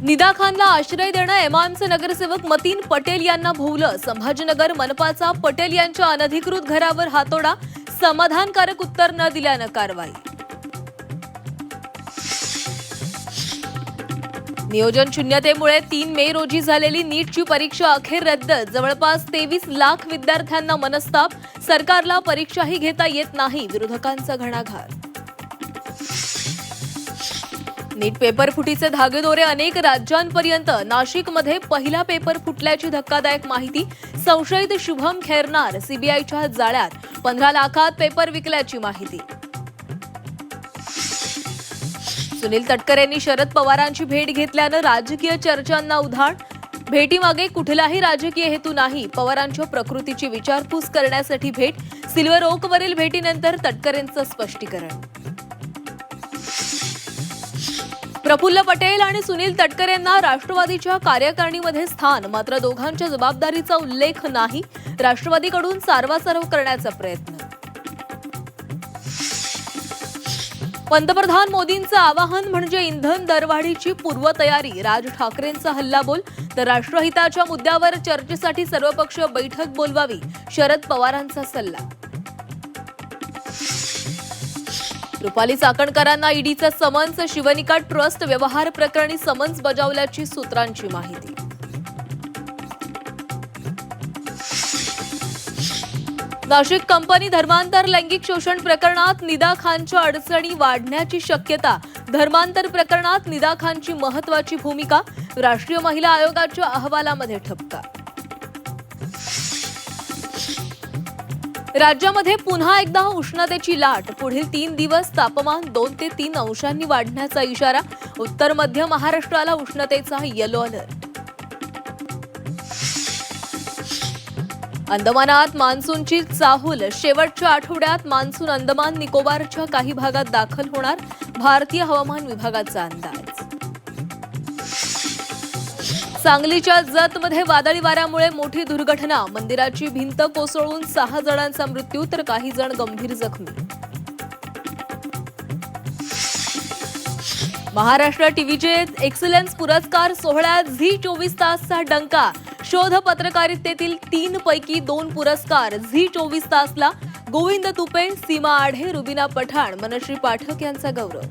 निदा खानला आश्रय देणं एमआयएमचे नगरसेवक मतीन पटेल यांना भोवलं. संभाजीनगर मनपाचा पटेल यांच्या अनधिकृत घरावर हातोडा. समाधानकारक उत्तर न दिल्यानं कारवाई. नियोजन शून्यतेमुळे 3 मे रोजी झालेली नीटची परीक्षा अखेर रद्द. जवळपास 23 लाख विद्यार्थ्यांना मनस्ताप. सरकारला परीक्षाही घेता येत नाही, विरोधकांचा घणाघात. नीट पेपर फुटीचे धागेदोरे अनेक राज्यांपर्यंत. नाशिकमध्ये पहिला पेपर फुटल्याची धक्कादायक माहिती. संशयित शुभम खैरनार सीबीआयच्या जाळ्यात. 15 लाखात पेपर विकल्याची माहिती. सुनील तटकरेंनी शरद पवारांची भेट घेतल्यानं राजकीय चर्चांना उधाण. भेटीमागे कुठलाही राजकीय हेतू नाही. पवारांच्या प्रकृतीची विचारपूस करण्यासाठी भेट. सिल्वर ओकवरील भेटीनंतर तटकरेंचं स्पष्टीकरण. प्रफुल्ल पटेल आणि सुनील तटकरेंना राष्ट्रवादीच्या कार्यकारिणीमध्ये स्थान. मात्र दोघांच्या जबाबदारीचा उल्लेख नाही. राष्ट्रवादीकडून सारवासारव करण्याचा प्रयत्न. पंतप्रधान मोदींचं आवाहन म्हणजे इंधन दरवाढीची पूर्वतयारी. राज ठाकरेंचा हल्लाबोल. तर राष्ट्रहिताच्या मुद्द्यावर चर्चेसाठी सर्वपक्षीय बैठक बोलवावी, शरद पवारांचा सल्ला. रुपाली चाकणकरांना ईडीचं समन्स. शिवनिका ट्रस्ट व्यवहार प्रकरणी समन्स बजावल्याची सूत्रांची माहिती. नाशिक कंपनी धर्मांतर लैंगिक शोषण प्रकरणात निदा खानच्या अडचणी वाढण्याची शक्यता. धर्मांतर प्रकरणात निदा खानची महत्वाची भूमिका. राष्ट्रीय महिला आयोगाच्या अहवालामध्ये ठपका. राज्यामध्ये पुन्हा एकदा उष्णतेची लाट. पुढील 3 दिवस तापमान 2 ते 3 अंशांनी वाढण्याचा इशारा. उत्तर मध्य महाराष्ट्राला उष्णतेचा येलो अलर्ट. अंदमानात मान्सूनची चाहूल. शेवटच्या आठवड्यात मान्सून अंदमान निकोबारच्या काही भागात दाखल होणार, भारतीय हवामान विभागाचा अंदाज. सांगलीच्या जतमध्ये वादळी वाऱ्यामुळे मोठी दुर्घटना. मंदिराची भिंत कोसळून 6 जणांचा मृत्यू तर काही जण गंभीर जखमी. महाराष्ट्र टीव्हीचे एक्सलन्स पुरस्कार सोहळ्यात झी 24 तासचा डंका. शोध पत्रकारितेतील 3 पैकी 2 पुरस्कार झी 24 तासला. गोविंद तुपे, सीमा आढे, रुबिना पठाण, मनश्री पाठक यांचा गौरव.